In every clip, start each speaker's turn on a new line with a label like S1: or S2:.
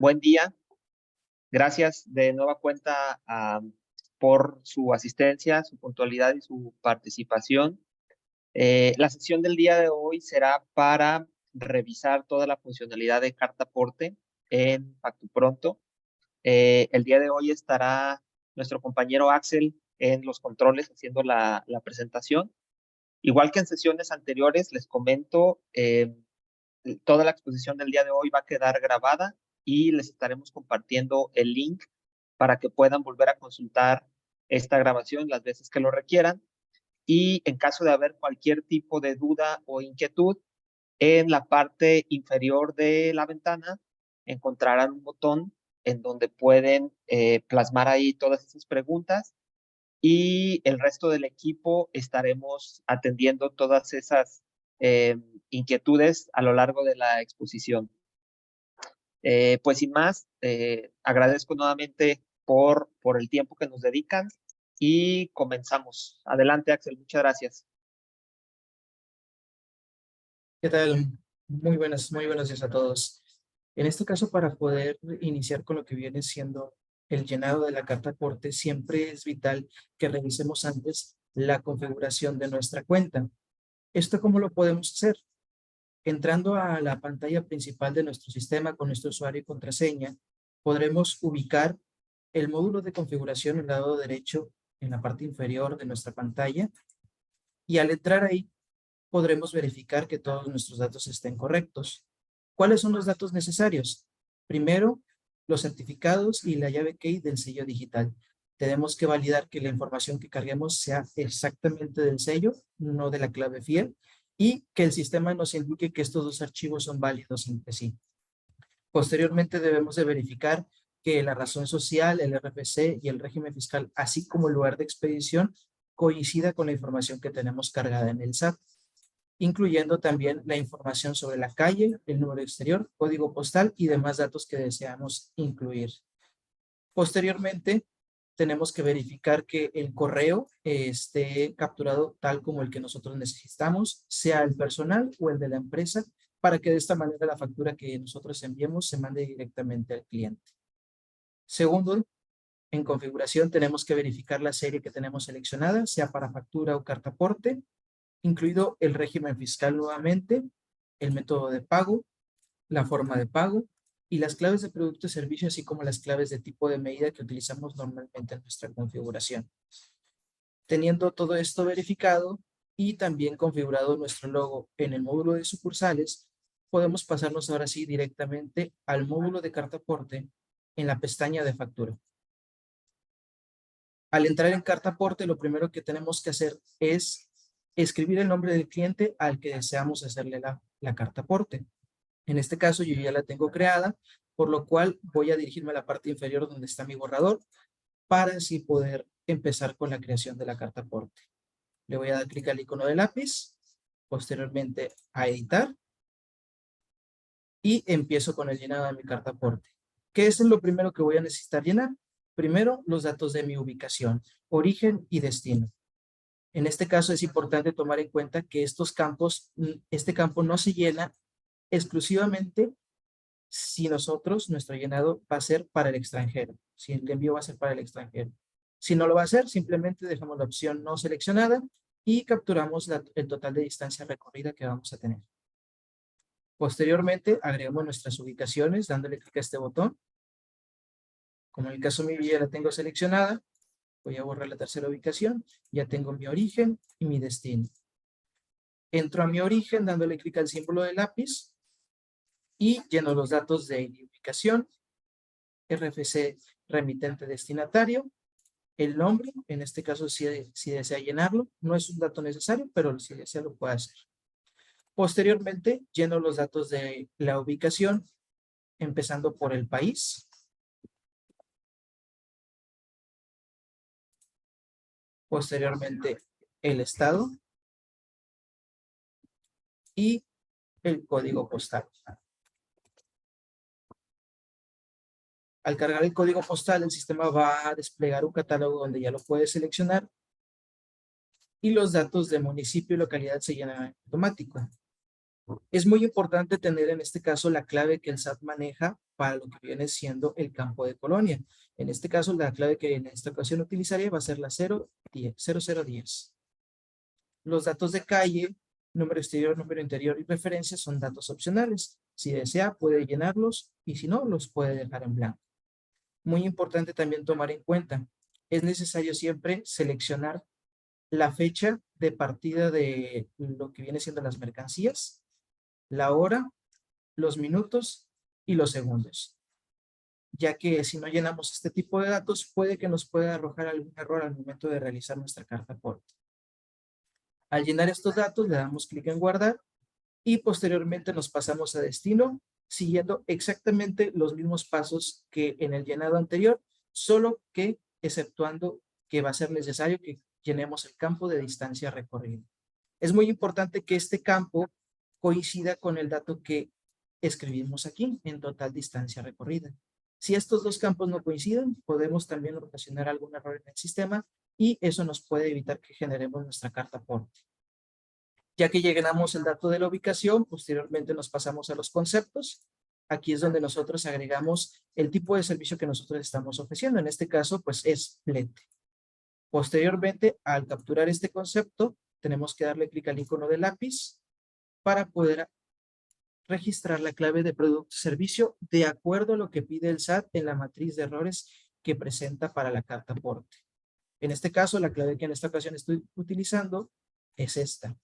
S1: Buen día. Gracias de nueva cuenta por su asistencia, su puntualidad y su participación. La sesión del día de hoy será para revisar toda la funcionalidad de carta aporte en FactuPronto. El día de hoy estará nuestro compañero Axel en los controles haciendo la presentación. Igual que en sesiones anteriores, les comento, toda la exposición del día de hoy va a quedar grabada y les estaremos compartiendo el link para que puedan volver a consultar esta grabación las veces que lo requieran. Y en caso de haber cualquier tipo de duda o inquietud, en la parte inferior de la ventana encontrarán un botón en donde pueden plasmar ahí todas esas preguntas y el resto del equipo estaremos atendiendo todas esas eh, inquietudes a lo largo de la exposición. Pues sin más, agradezco nuevamente por el tiempo que nos dedican y comenzamos. Adelante, Axel, muchas gracias.
S2: ¿Qué tal? Muy buenos días a todos. En este caso, para poder iniciar con lo que viene siendo el llenado de la carta aporte, siempre es vital que revisemos antes la configuración de nuestra cuenta. ¿Esto cómo lo podemos hacer? Entrando a la pantalla principal de nuestro sistema con nuestro usuario y contraseña, podremos ubicar el módulo de configuración en el lado derecho en la parte inferior de nuestra pantalla y al entrar ahí podremos verificar que todos nuestros datos estén correctos. ¿Cuáles son los datos necesarios? Primero, los certificados y la llave key del sello digital. Tenemos que validar que la información que carguemos sea exactamente del sello, no de la clave fiel, y que el sistema nos indique que estos dos archivos son válidos entre sí. Posteriormente debemos de verificar que la razón social, el RFC y el régimen fiscal, así como el lugar de expedición, coincida con la información que tenemos cargada en el SAT, incluyendo también la información sobre la calle, el número exterior, código postal y demás datos que deseamos incluir. Posteriormente, tenemos que verificar que el correo esté capturado tal como el que nosotros necesitamos, sea el personal o el de la empresa, para que de esta manera la factura que nosotros enviemos se mande directamente al cliente. Segundo, en configuración tenemos que verificar la serie que tenemos seleccionada, sea para factura o carta aporte, incluido el régimen fiscal nuevamente, el método de pago, la forma de pago y las claves de producto y servicio, así como las claves de tipo de medida que utilizamos normalmente en nuestra configuración. Teniendo todo esto verificado y también configurado nuestro logo en el módulo de sucursales, podemos pasarnos ahora sí directamente al módulo de carta aporte en la pestaña de factura. Al entrar en carta aporte, lo primero que tenemos que hacer es escribir el nombre del cliente al que deseamos hacerle la carta aporte. En este caso yo ya la tengo creada, por lo cual voy a dirigirme a la parte inferior donde está mi borrador para así poder empezar con la creación de la carta aporte. Le voy a dar clic al icono de lápiz, posteriormente a editar y empiezo con el llenado de mi carta aporte. ¿Qué es lo primero que voy a necesitar llenar? Primero, los datos de mi ubicación, origen y destino. En este caso es importante tomar en cuenta que estos campos, este campo no se llena exclusivamente si nuestro llenado va a ser para el extranjero, si el envío va a ser para el extranjero. Si no lo va a hacer, simplemente dejamos la opción no seleccionada y capturamos el total de distancia recorrida que vamos a tener. Posteriormente, agregamos nuestras ubicaciones dándole clic a este botón. Como en el caso mío ya la tengo seleccionada, voy a borrar la tercera ubicación, ya tengo mi origen y mi destino. Entro a mi origen dándole clic al símbolo de lápiz y lleno los datos de ubicación, RFC remitente destinatario, el nombre, en este caso si desea llenarlo, no es un dato necesario, pero si desea lo puede hacer. Posteriormente, lleno los datos de la ubicación, empezando por el país. Posteriormente, el estado y el código postal. Al cargar el código postal, el sistema va a desplegar un catálogo donde ya lo puede seleccionar y los datos de municipio y localidad se llenan en automático. Es muy importante tener en este caso la clave que el SAT maneja para lo que viene siendo el campo de colonia. En este caso, la clave que en esta ocasión utilizaría va a ser la 0010. Los datos de calle, número exterior, número interior y referencia son datos opcionales. Si desea, puede llenarlos y si no, los puede dejar en blanco. Muy importante también tomar en cuenta, es necesario siempre seleccionar la fecha de partida de lo que viene siendo las mercancías, la hora, los minutos y los segundos, ya que si no llenamos este tipo de datos, puede que nos pueda arrojar algún error al momento de realizar nuestra carta aporte. Al llenar estos datos, le damos clic en guardar y posteriormente nos pasamos a destino, siguiendo exactamente los mismos pasos que en el llenado anterior, solo que exceptuando que va a ser necesario que llenemos el campo de distancia recorrida. Es muy importante que este campo coincida con el dato que escribimos aquí en total distancia recorrida. Si estos dos campos no coinciden, podemos también ocasionar algún error en el sistema y eso nos puede evitar que generemos nuestra carta aporte. Ya que llenamos el dato de la ubicación, posteriormente nos pasamos a los conceptos. Aquí es donde nosotros agregamos el tipo de servicio que nosotros estamos ofreciendo. En este caso, pues es flete. Posteriormente, al capturar este concepto, tenemos que darle clic al icono de lápiz para poder registrar la clave de producto o servicio de acuerdo a lo que pide el SAT en la matriz de errores que presenta para la carta aporte. En este caso, la clave que en esta ocasión estoy utilizando es esta.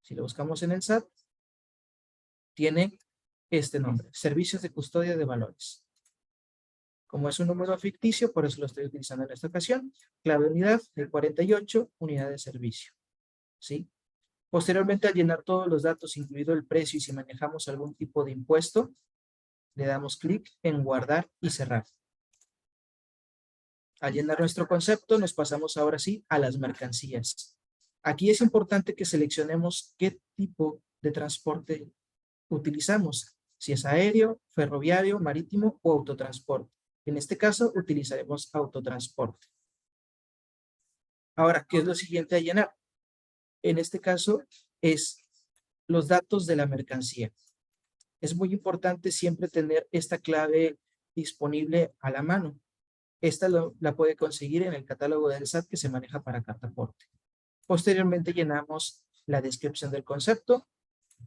S2: Si lo buscamos en el SAT, tiene este nombre, Servicios de Custodia de Valores. Como es un número ficticio, por eso lo estoy utilizando en esta ocasión. Clave unidad del 48, unidad de servicio. ¿Sí? Posteriormente, al llenar todos los datos, incluido el precio y si manejamos algún tipo de impuesto, le damos clic en guardar y cerrar. Al llenar nuestro concepto, nos pasamos ahora sí a las mercancías. Aquí es importante que seleccionemos qué tipo de transporte utilizamos, si es aéreo, ferroviario, marítimo o autotransporte. En este caso, utilizaremos autotransporte. Ahora, ¿qué es lo siguiente a llenar? En este caso, es los datos de la mercancía. Es muy importante siempre tener esta clave disponible a la mano. Esta la puede conseguir en el catálogo del SAT que se maneja para carta aporte. Posteriormente llenamos la descripción del concepto,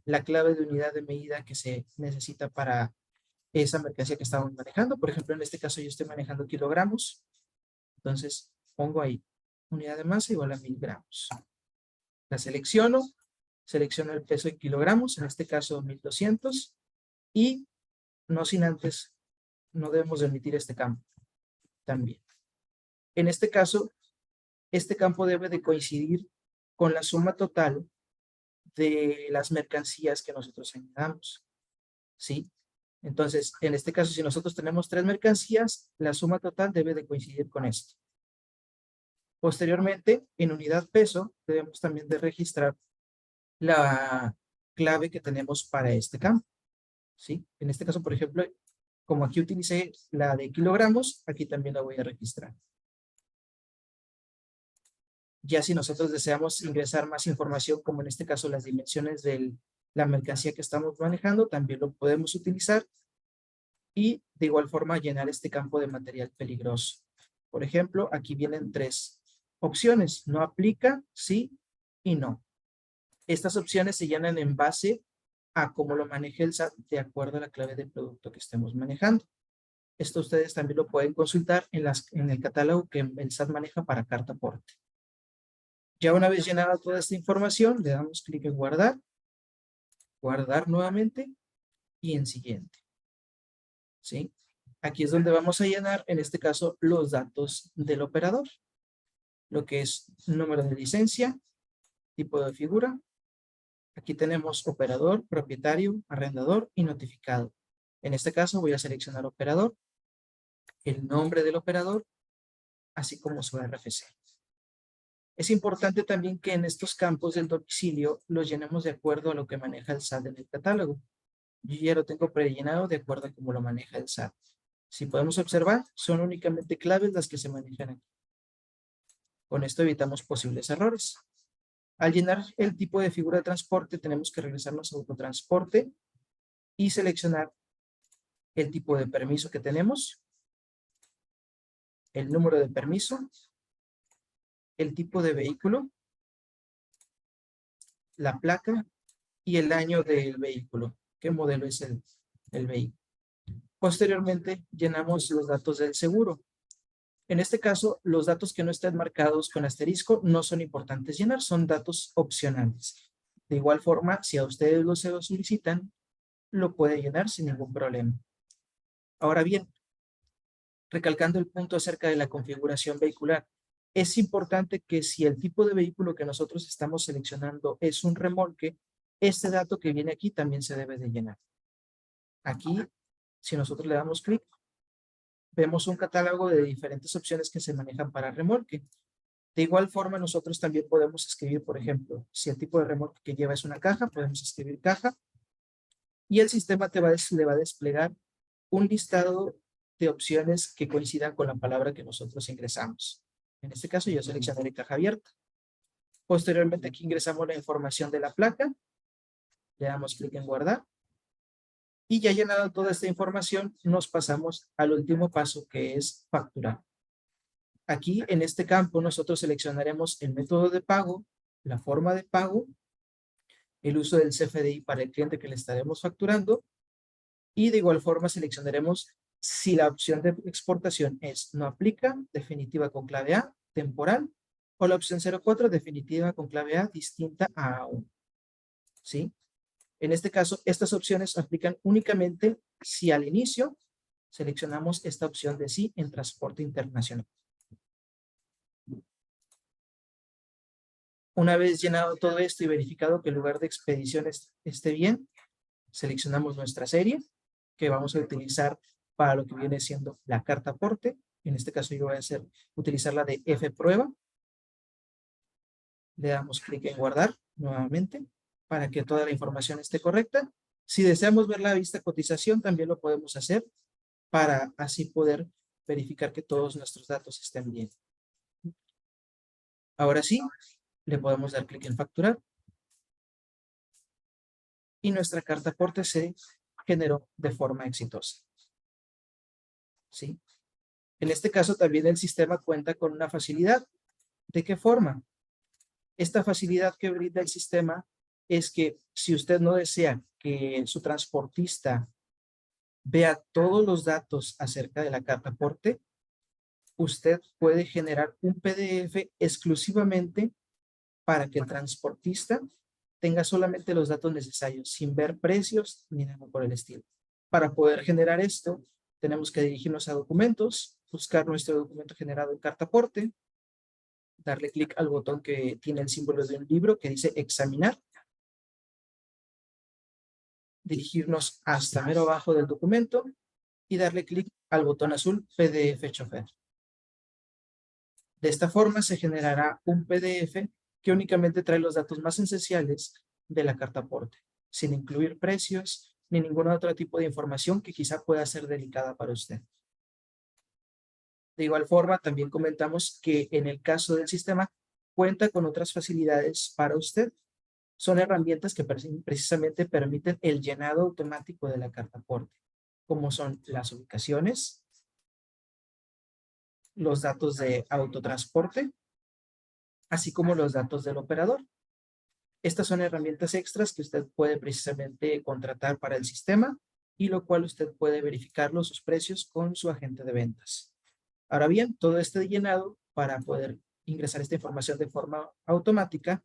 S2: la clave de unidad de medida que se necesita para esa mercancía que estamos manejando. Por ejemplo, en este caso yo estoy manejando kilogramos. Entonces pongo ahí unidad de masa igual a 1000 gramos. La selecciono el peso en kilogramos, en este caso 1200. Y no sin antes, no debemos de omitir este campo también. En este caso, este campo debe de coincidir con la suma total de las mercancías que nosotros añadamos. ¿Sí? Entonces, en este caso, si nosotros tenemos 3 mercancías, la suma total debe de coincidir con esto. Posteriormente, en unidad peso, debemos también de registrar la clave que tenemos para este campo. ¿Sí? En este caso, por ejemplo, como aquí utilicé la de kilogramos, aquí también la voy a registrar. Ya si nosotros deseamos ingresar más información, como en este caso las dimensiones de la mercancía que estamos manejando, también lo podemos utilizar. Y de igual forma llenar este campo de material peligroso. Por ejemplo, aquí vienen 3 opciones. No aplica, sí y no. Estas opciones se llenan en base a cómo lo maneje el SAT de acuerdo a la clave de producto que estemos manejando. Esto ustedes también lo pueden consultar en el catálogo que el SAT maneja para carta aporte. Ya una vez llenada toda esta información, le damos clic en guardar, guardar nuevamente y en siguiente. ¿Sí? Aquí es donde vamos a llenar, en este caso, los datos del operador. Lo que es número de licencia, tipo de figura. Aquí tenemos operador, propietario, arrendador y notificado. En este caso voy a seleccionar operador, el nombre del operador, así como su RFC. Es importante también que en estos campos del domicilio los llenemos de acuerdo a lo que maneja el SAT en el catálogo. Yo ya lo tengo prellenado de acuerdo a cómo lo maneja el SAT. Si podemos observar, son únicamente claves las que se manejan aquí. Con esto evitamos posibles errores. Al llenar el tipo de figura de transporte, tenemos que regresarnos a autotransporte y seleccionar el tipo de permiso que tenemos, el número de permiso, el tipo de vehículo, la placa y el año del vehículo. ¿Qué modelo es el vehículo? Posteriormente, llenamos los datos del seguro. En este caso, los datos que no estén marcados con asterisco no son importantes llenar, son datos opcionales. De igual forma, si a ustedes lo solicitan, lo puede llenar sin ningún problema. Ahora bien, recalcando el punto acerca de la configuración vehicular, es importante que si el tipo de vehículo que nosotros estamos seleccionando es un remolque, este dato que viene aquí también se debe de llenar. Aquí, si nosotros le damos clic, vemos un catálogo de diferentes opciones que se manejan para remolque. De igual forma, nosotros también podemos escribir, por ejemplo, si el tipo de remolque que lleva es una caja, podemos escribir caja, y el sistema le va a desplegar un listado de opciones que coincidan con la palabra que nosotros ingresamos. En este caso, yo seleccionaré caja abierta. Posteriormente, aquí ingresamos la información de la placa, le damos clic en guardar, y ya llenado toda esta información, nos pasamos al último paso, que es facturar. Aquí, en este campo, nosotros seleccionaremos el método de pago, la forma de pago, el uso del CFDI para el cliente que le estaremos facturando, y de igual forma seleccionaremos si la opción de exportación es no aplica, definitiva con clave A, temporal, o la opción 04, definitiva con clave A, distinta a A1. ¿Sí? En este caso, estas opciones aplican únicamente si al inicio seleccionamos esta opción de sí en transporte internacional. Una vez llenado todo esto y verificado que el lugar de expedición esté bien, seleccionamos nuestra serie que vamos a utilizar para lo que viene siendo la carta aporte. En este caso yo voy a utilizar la de F prueba. Le damos clic en guardar nuevamente para que toda la información esté correcta. Si deseamos ver la vista cotización, también lo podemos hacer para así poder verificar que todos nuestros datos estén bien. Ahora sí, le podemos dar clic en facturar. Y nuestra carta aporte se generó de forma exitosa. ¿Sí? En este caso también el sistema cuenta con una facilidad. ¿De qué forma? Esta facilidad que brinda el sistema es que si usted no desea que su transportista vea todos los datos acerca de la carta aporte, usted puede generar un PDF exclusivamente para que el transportista tenga solamente los datos necesarios, sin ver precios ni nada por el estilo. Para poder generar esto, tenemos que dirigirnos a documentos, buscar nuestro documento generado en carta aporte, darle clic al botón que tiene el símbolo de un libro que dice examinar, dirigirnos hasta mero abajo del documento y darle clic al botón azul PDF Chofer. De esta forma se generará un PDF que únicamente trae los datos más esenciales de la carta aporte, sin incluir precios ni ningún otro tipo de información que quizá pueda ser delicada para usted. De igual forma, también comentamos que en el caso del sistema cuenta con otras facilidades para usted. Son herramientas que precisamente permiten el llenado automático de la carta aporte, como son las ubicaciones, los datos de autotransporte, así como los datos del operador. Estas son herramientas extras que usted puede precisamente contratar para el sistema y lo cual usted puede verificarlo sus precios con su agente de ventas. Ahora bien, todo este llenado para poder ingresar esta información de forma automática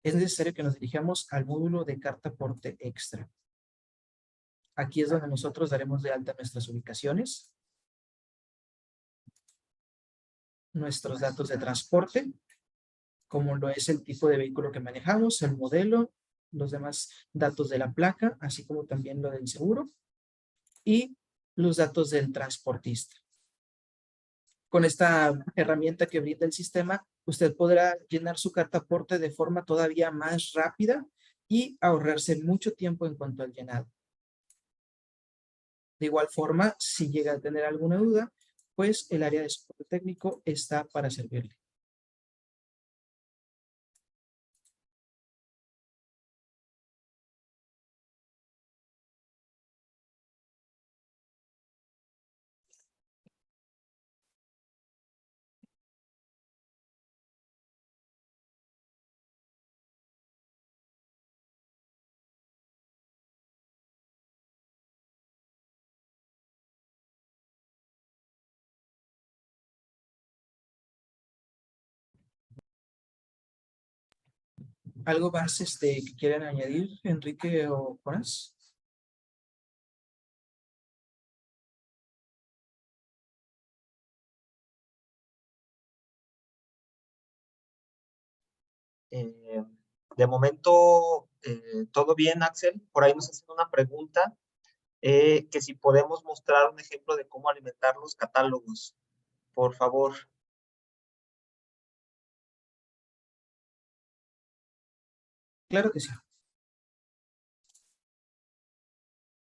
S2: es necesario que nos dirijamos al módulo de carta aporte extra. Aquí es donde nosotros daremos de alta nuestras ubicaciones, nuestros datos de transporte, como lo es el tipo de vehículo que manejamos, el modelo, los demás datos de la placa, así como también lo del seguro, y los datos del transportista. Con esta herramienta que brinda el sistema, usted podrá llenar su carta aporte de forma todavía más rápida y ahorrarse mucho tiempo en cuanto al llenado. De igual forma, si llega a tener alguna duda, pues el área de soporte técnico está para servirle. ¿Algo más que quieran añadir, Enrique o Jonás?
S1: Eh, de momento, todo bien, Axel. Por ahí nos hacen una pregunta, que si podemos mostrar un ejemplo de cómo alimentar los catálogos, por favor.
S2: Claro que sí.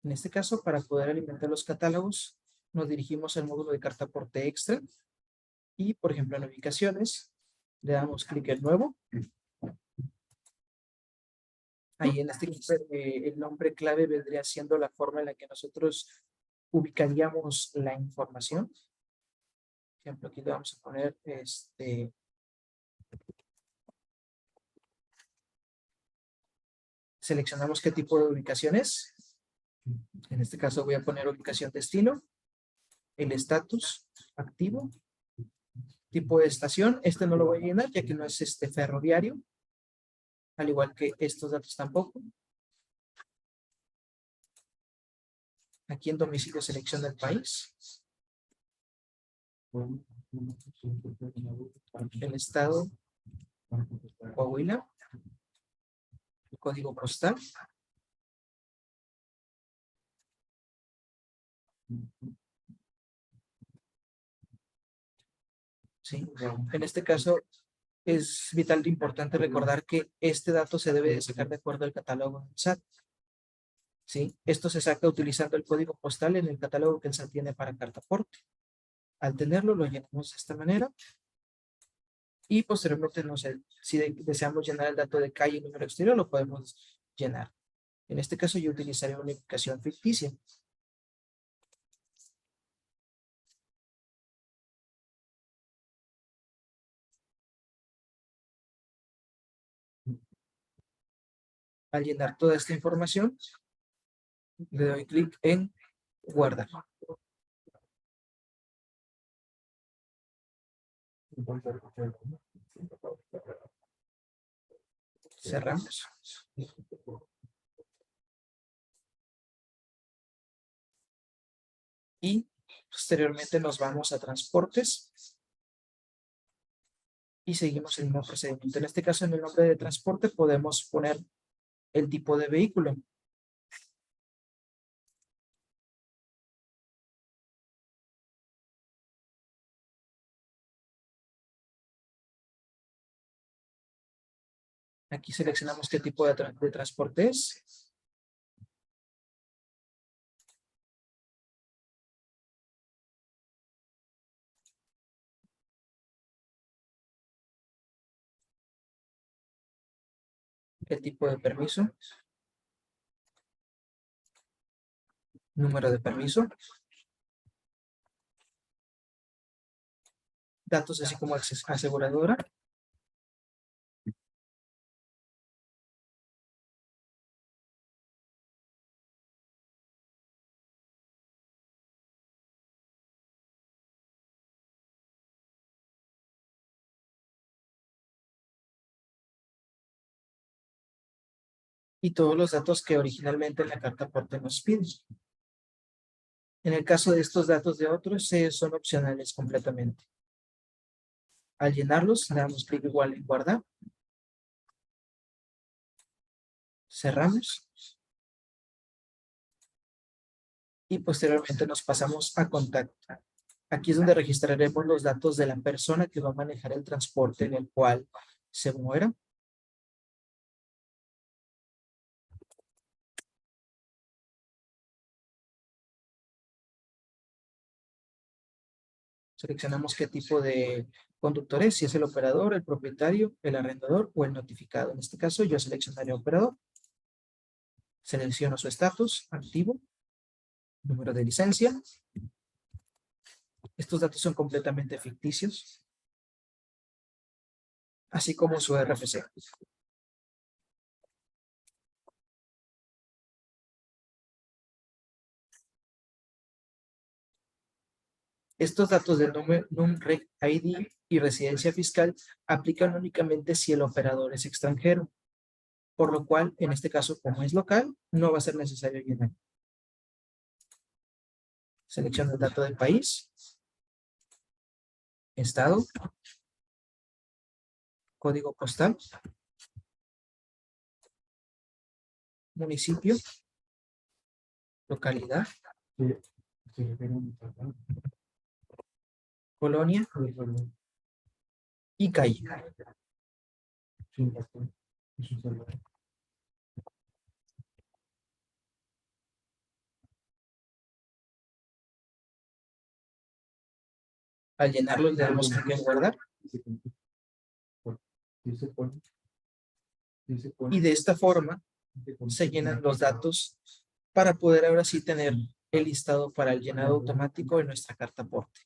S2: En este caso, para poder alimentar los catálogos, nos dirigimos al módulo de carta aporte extra y, por ejemplo, en ubicaciones, le damos clic en nuevo. Ahí en este caso, el nombre clave vendría siendo la forma en la que nosotros ubicaríamos la información. Por ejemplo, aquí le vamos a poner seleccionamos qué tipo de ubicación es. En este caso voy a poner ubicación destino, el estatus activo, tipo de estación. Este no lo voy a llenar ya que no es ferroviario, al igual que estos datos tampoco. Aquí en domicilio selecciona el país, el estado, Coahuila, el código postal. ¿Sí? En este caso es vital e importante recordar que este dato se debe de sacar de acuerdo al catálogo del SAT. ¿Sí? Esto se saca utilizando el código postal en el catálogo que el SAT tiene para carta aporte. Al tenerlo, lo llenamos de esta manera. Y posteriormente, no sé, si deseamos llenar el dato de calle y número exterior, lo podemos llenar. En este caso, yo utilizaré una ubicación ficticia. Al llenar toda esta información, le doy clic en guardar. Cerramos. Y posteriormente nos vamos a transportes y seguimos el mismo procedimiento. En este caso, en el nombre de transporte podemos poner el tipo de vehículo. Aquí seleccionamos qué tipo de transporte es. El tipo de permiso. Número de permiso. Datos así como aseguradora. Y todos los datos que originalmente la carta aporte nos pide. En el caso de estos datos de otros, son opcionales completamente. Al llenarlos, le damos clic igual en guardar. Cerramos. Y posteriormente nos pasamos a contacto. Aquí es donde registraremos los datos de la persona que va a manejar el transporte en el cual se muera. Seleccionamos qué tipo de conductor es, si es el operador, el propietario, el arrendador o el notificado. En este caso yo seleccionaré operador. Selecciono su estatus, activo, número de licencia. Estos datos son completamente ficticios, así como su RFC. Estos datos de NUMREC, ID y residencia fiscal aplican únicamente si el operador es extranjero. por lo cual, en este caso, como es local, no va a ser necesario llenar. Selecciono el dato del país, estado, código postal, municipio, localidad, colonia y calle. Al llenarlo le damos clic en guardar. Y de esta forma se llenan los datos para poder ahora sí tener el listado para el llenado automático de nuestra carta aporte.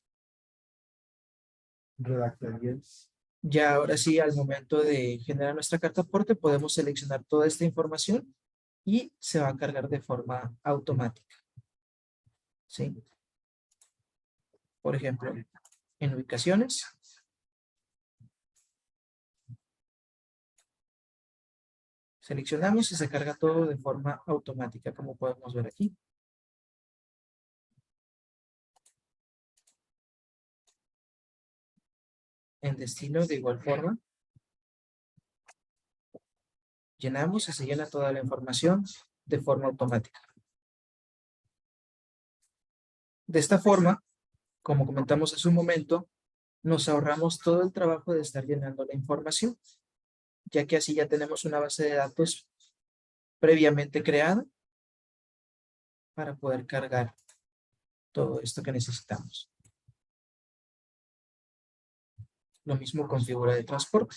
S2: Ya ahora sí, al momento de generar nuestra carta aporte, podemos seleccionar toda esta información y se va a cargar de forma automática. ¿Sí? Por ejemplo, en ubicaciones, seleccionamos y se carga todo de forma automática, como podemos ver aquí. En destino, de igual forma, llenamos y se llena toda la información de forma automática. De esta forma, como comentamos hace un momento, nos ahorramos todo el trabajo de estar llenando la información, ya que así ya tenemos una base de datos previamente creada para poder cargar todo esto que necesitamos. Lo mismo con figura de transporte.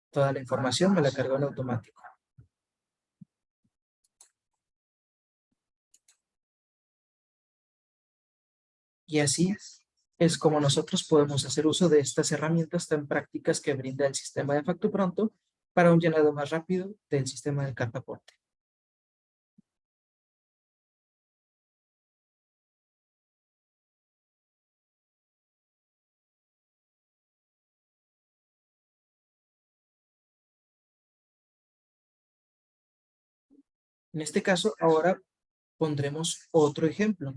S2: Toda la información me la cargó en automático. Y así es como nosotros podemos hacer uso de estas herramientas tan prácticas que brinda el sistema de FactuPronto para un llenado más rápido del sistema de carta aporte. En este caso, ahora pondremos otro ejemplo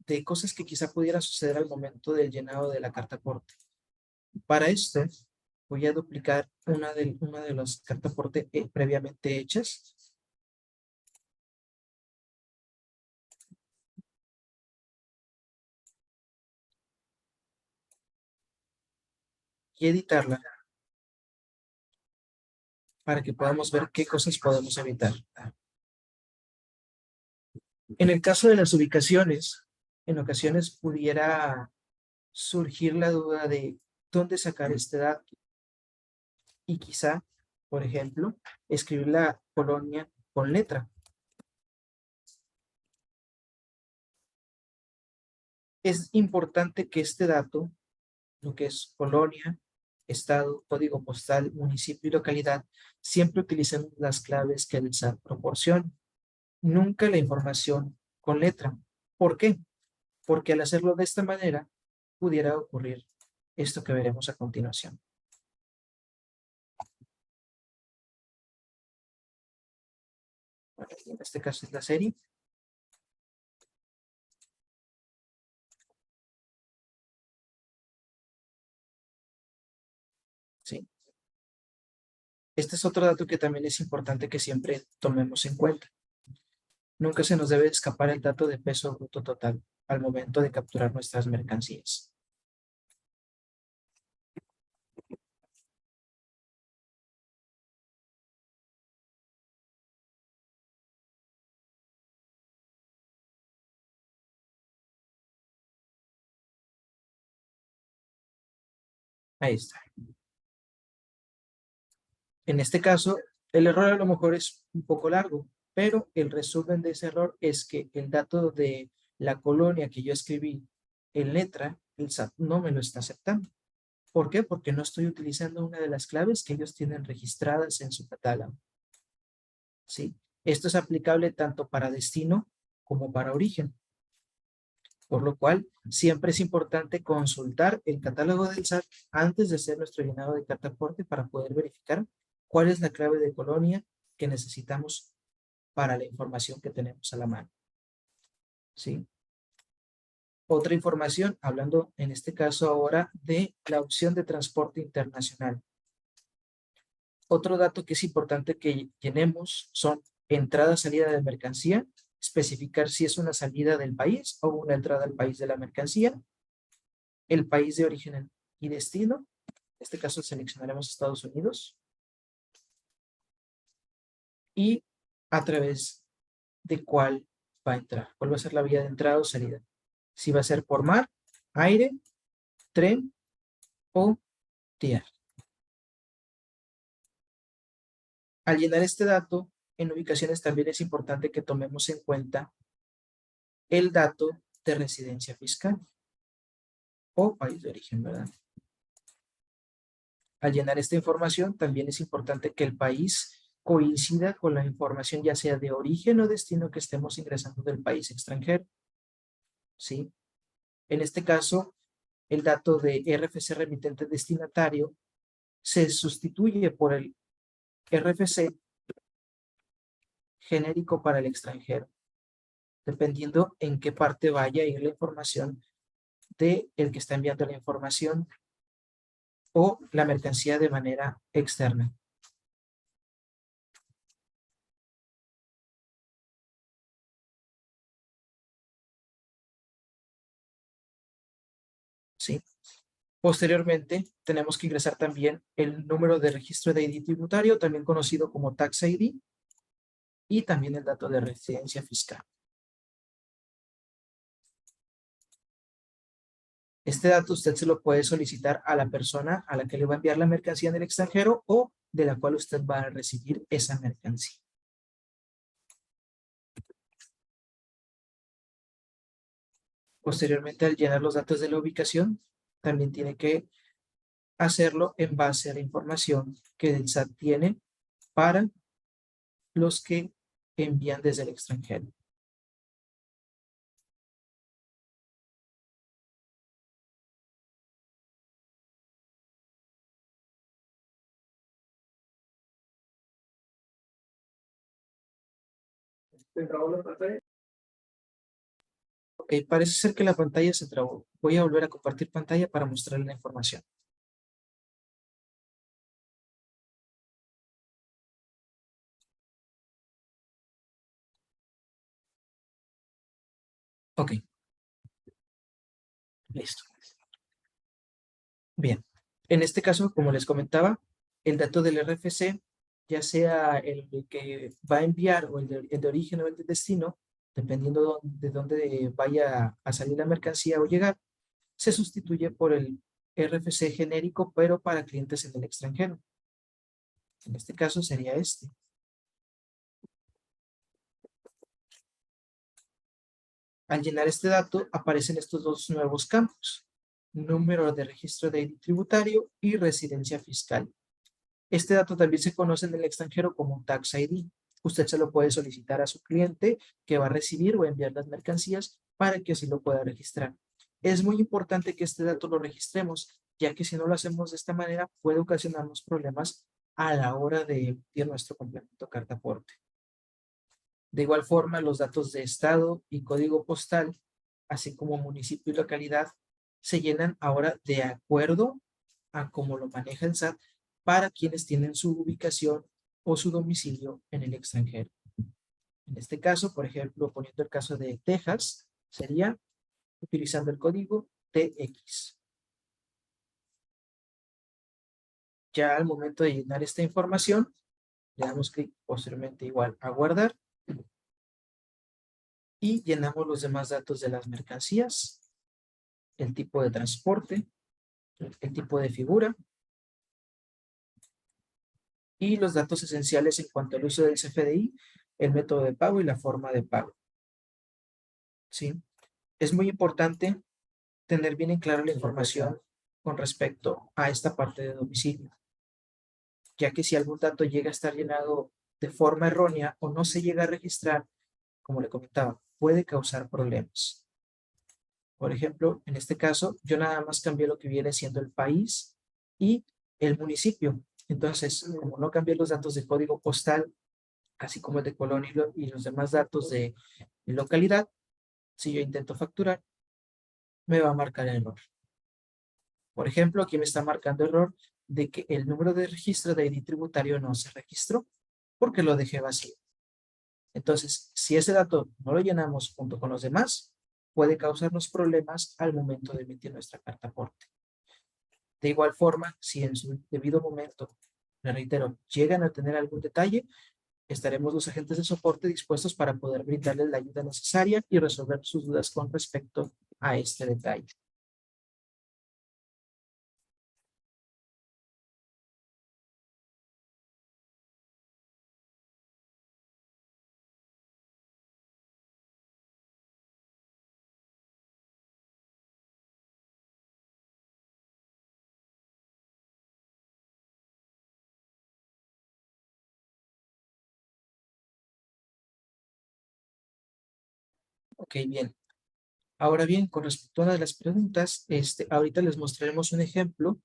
S2: de cosas que quizá pudiera suceder al momento del llenado de la carta aporte. Para esto, voy a duplicar una de las cartas aporte previamente hechas. Y editarla para que podamos ver qué cosas podemos evitar. En el caso de las ubicaciones, en ocasiones pudiera surgir la duda de dónde sacar este dato. Y quizá, por ejemplo, escribir la colonia con letra. Es importante que este dato, lo que es colonia, estado, código postal, municipio y localidad, siempre utilicemos las claves que el SAT proporciona. Nunca la información con letra. ¿Por qué? Porque al hacerlo de esta manera, pudiera ocurrir esto que veremos a continuación. Bueno, en este caso es la serie. ¿Sí? Este es otro dato que también es importante que siempre tomemos en cuenta. Nunca se nos debe escapar el dato de peso bruto total al momento de capturar nuestras mercancías. Ahí está. En este caso, el error a lo mejor es un poco largo, pero el resumen de ese error es que el dato de la colonia que yo escribí en letra, el SAT no me lo está aceptando. ¿Por qué? Porque no estoy utilizando una de las claves que ellos tienen registradas en su catálogo. ¿Sí? Esto es aplicable tanto para destino como para origen. Por lo cual, siempre es importante consultar el catálogo del SAT antes de hacer nuestro llenado de carta aporte para poder verificar cuál es la clave de colonia que necesitamos para la información que tenemos a la mano. ¿Sí? Otra información, hablando en este caso ahora de la opción de transporte internacional. Otro dato que es importante que llenemos son entrada, salida de mercancía, especificar si es una salida del país o una entrada al país de la mercancía, el país de origen y destino, en este caso seleccionaremos Estados Unidos, y a través de cuál va a entrar, cuál va a ser la vía de entrada o salida. Si va a ser por mar, aire, tren o tierra. Al llenar este dato, en ubicaciones también es importante que tomemos en cuenta el dato de residencia fiscal o país de origen, ¿verdad? Al llenar esta información, también es importante que el país coincida con la información ya sea de origen o destino que estemos ingresando del país extranjero. ¿Sí? En este caso, el dato de RFC remitente destinatario se sustituye por el RFC genérico para el extranjero, dependiendo en qué parte vaya a ir la información de el que está enviando la información o la mercancía de manera externa. ¿Sí? Posteriormente, tenemos que ingresar también el número de registro de ID tributario, también conocido como Tax ID, y también el dato de residencia fiscal. Este dato usted se lo puede solicitar a la persona a la que le va a enviar la mercancía en el extranjero o de la cual usted va a recibir esa mercancía. Posteriormente, al llenar los datos de la ubicación, también tiene que hacerlo en base a la información que el SAT tiene para los que envían desde el extranjero. Ok, parece ser que la pantalla se trabó. Voy a volver a compartir pantalla para mostrarle la información. Ok, listo. Bien, en este caso, como les comentaba, el dato del RFC, ya sea el que va a enviar o el de origen o el de destino, dependiendo de dónde vaya a salir la mercancía o llegar, se sustituye por el RFC genérico, pero para clientes en el extranjero. En este caso sería este. Al llenar este dato, aparecen estos dos nuevos campos: número de registro de ID tributario y residencia fiscal. Este dato también se conoce en el extranjero como Tax ID. Usted se lo puede solicitar a su cliente que va a recibir o enviar las mercancías para que así lo pueda registrar. Es muy importante que este dato lo registremos, ya que si no lo hacemos de esta manera puede ocasionarnos problemas a la hora de emitir nuestro complemento carta aporte. De igual forma, los datos de estado y código postal, así como municipio y localidad, se llenan ahora de acuerdo a cómo lo maneja el SAT para quienes tienen su ubicación o su domicilio en el extranjero. En este caso, por ejemplo, poniendo el caso de Texas, sería utilizando el código TX. Ya al momento de llenar esta información, le damos clic posteriormente igual a guardar y llenamos los demás datos de las mercancías, el tipo de transporte, el tipo de figura y los datos esenciales en cuanto al uso del CFDI, el método de pago y la forma de pago. ¿Sí? Es muy importante tener bien en claro la información con respecto a esta parte de domicilio, ya que si algún dato llega a estar llenado de forma errónea o no se llega a registrar, como le comentaba, puede causar problemas. Por ejemplo, en este caso, yo nada más cambié lo que viene siendo el país y el municipio. Entonces, como no cambié los datos de código postal, así como el de colonia y los demás datos de localidad, si yo intento facturar, me va a marcar error. Por ejemplo, aquí me está marcando error de que el número de registro de ID tributario no se registró porque lo dejé vacío. Entonces, si ese dato no lo llenamos junto con los demás, puede causarnos problemas al momento de emitir nuestra carta aporte. De igual forma, si en su debido momento, le reitero, llegan a tener algún detalle, estaremos los agentes de soporte dispuestos para poder brindarles la ayuda necesaria y resolver sus dudas con respecto a este detalle. Ok, bien. Ahora bien, con respecto a una de las preguntas, ahorita les mostraremos un ejemplo,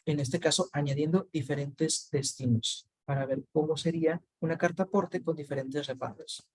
S2: en este caso añadiendo diferentes destinos, para ver cómo sería una carta aporte con diferentes repartos.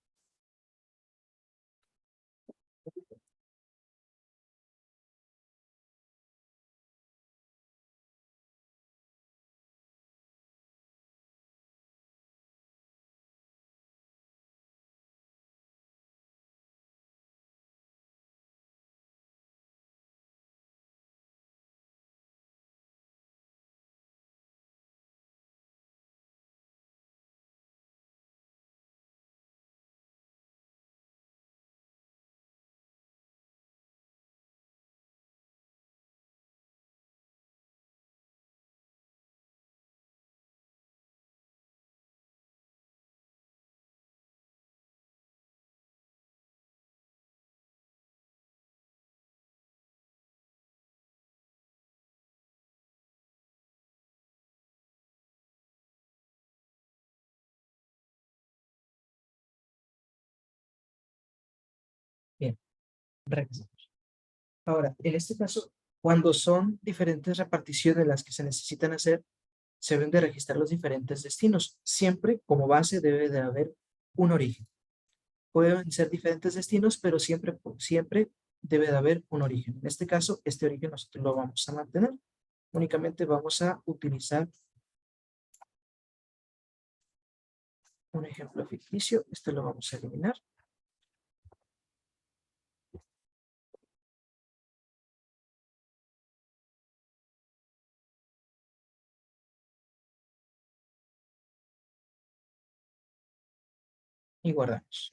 S2: Bien, regresamos. Ahora, en este caso, cuando son diferentes reparticiones las que se necesitan hacer, se deben de registrar los diferentes destinos. Siempre como base debe de haber un origen. Pueden ser diferentes destinos, pero siempre debe de haber un origen. En este caso, este origen nosotros lo vamos a mantener. Únicamente vamos a utilizar un ejemplo ficticio. Este lo vamos a eliminar. Y guardamos.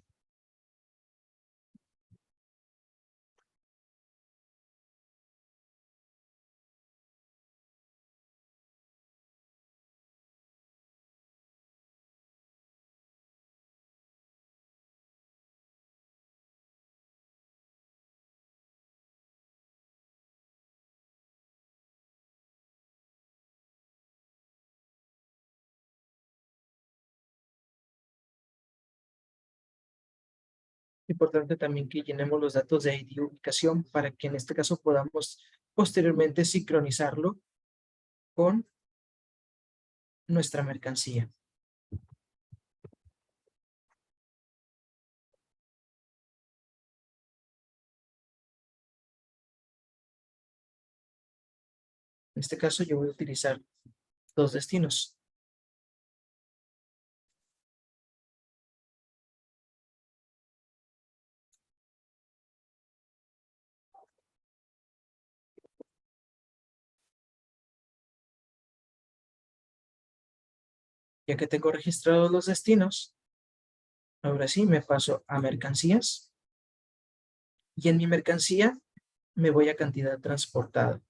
S2: Importante también que llenemos los datos de ID ubicación para que en este caso podamos posteriormente sincronizarlo con nuestra mercancía. En este caso yo voy a utilizar dos destinos. Ya que tengo registrados los destinos, ahora sí me paso a mercancías y en mi mercancía me voy a cantidad transportada.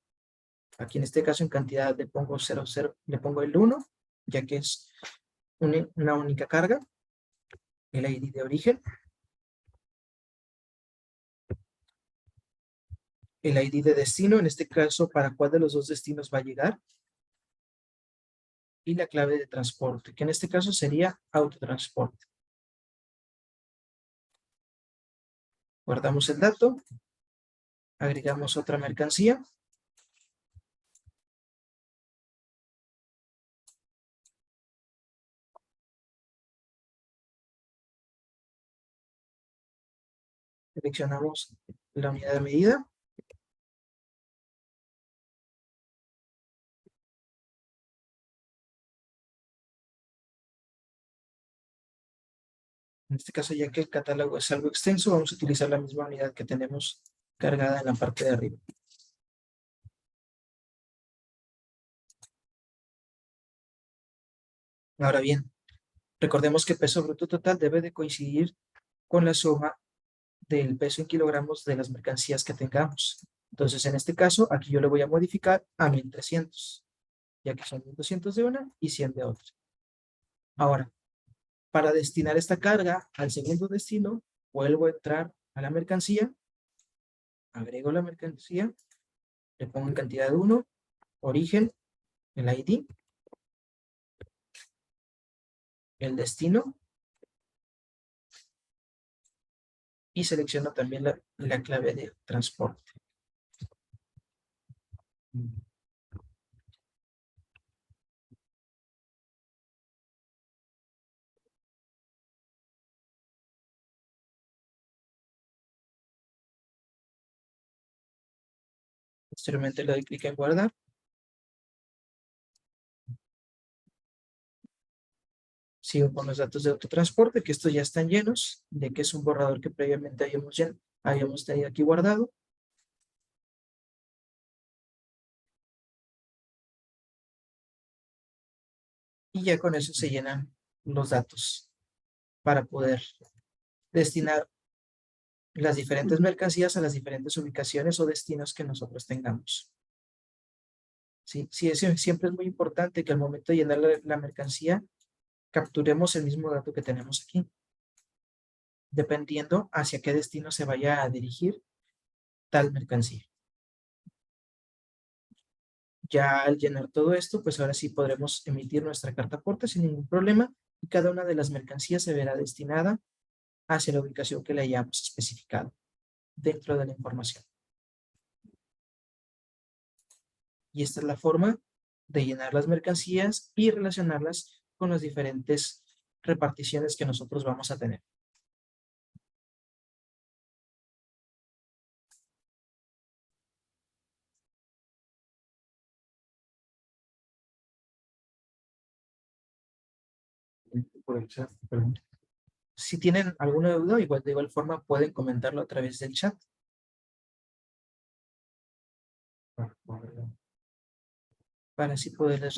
S2: Aquí en este caso en cantidad le pongo 00, le pongo el 1, ya que es una única carga, el ID de origen, el ID de destino, en este caso para cuál de los dos destinos va a llegar, y la clave de transporte, que en este caso sería autotransporte. Guardamos el dato Agregamos otra mercancía. Seleccionamos la unidad de medida. En este caso, ya que el catálogo es algo extenso, vamos a utilizar la misma unidad que tenemos cargada en la parte de arriba. Ahora bien, recordemos que el peso bruto total debe de coincidir con la suma del peso en kilogramos de las mercancías que tengamos. Entonces, en este caso, aquí yo le voy a modificar a 1300, ya que son 1200 de una y 100 de otra. Ahora, para destinar esta carga al segundo destino, vuelvo a entrar a la mercancía, agrego la mercancía, le pongo en cantidad 1, origen, el ID, el destino, y selecciono también la clave de transporte. Posteriormente le doy clic en guardar. Sigo con los datos de autotransporte, que estos ya están llenos, de que es un borrador que previamente habíamos tenido aquí guardado. Y ya con eso se llenan los datos para poder destinar las diferentes mercancías a las diferentes ubicaciones o destinos que nosotros tengamos. Sí, siempre es muy importante que al momento de llenar la mercancía, capturemos el mismo dato que tenemos aquí, dependiendo hacia qué destino se vaya a dirigir tal mercancía. Ya al llenar todo esto, pues ahora sí podremos emitir nuestra carta aporte sin ningún problema y cada una de las mercancías se verá destinada hacia la ubicación que le hayamos especificado dentro de la información. Y esta es la forma de llenar las mercancías y relacionarlas con las diferentes reparticiones que nosotros vamos a tener. Por el chat, perdón. Si tienen alguna duda, de igual forma pueden comentarlo a través del chat. Para así poderles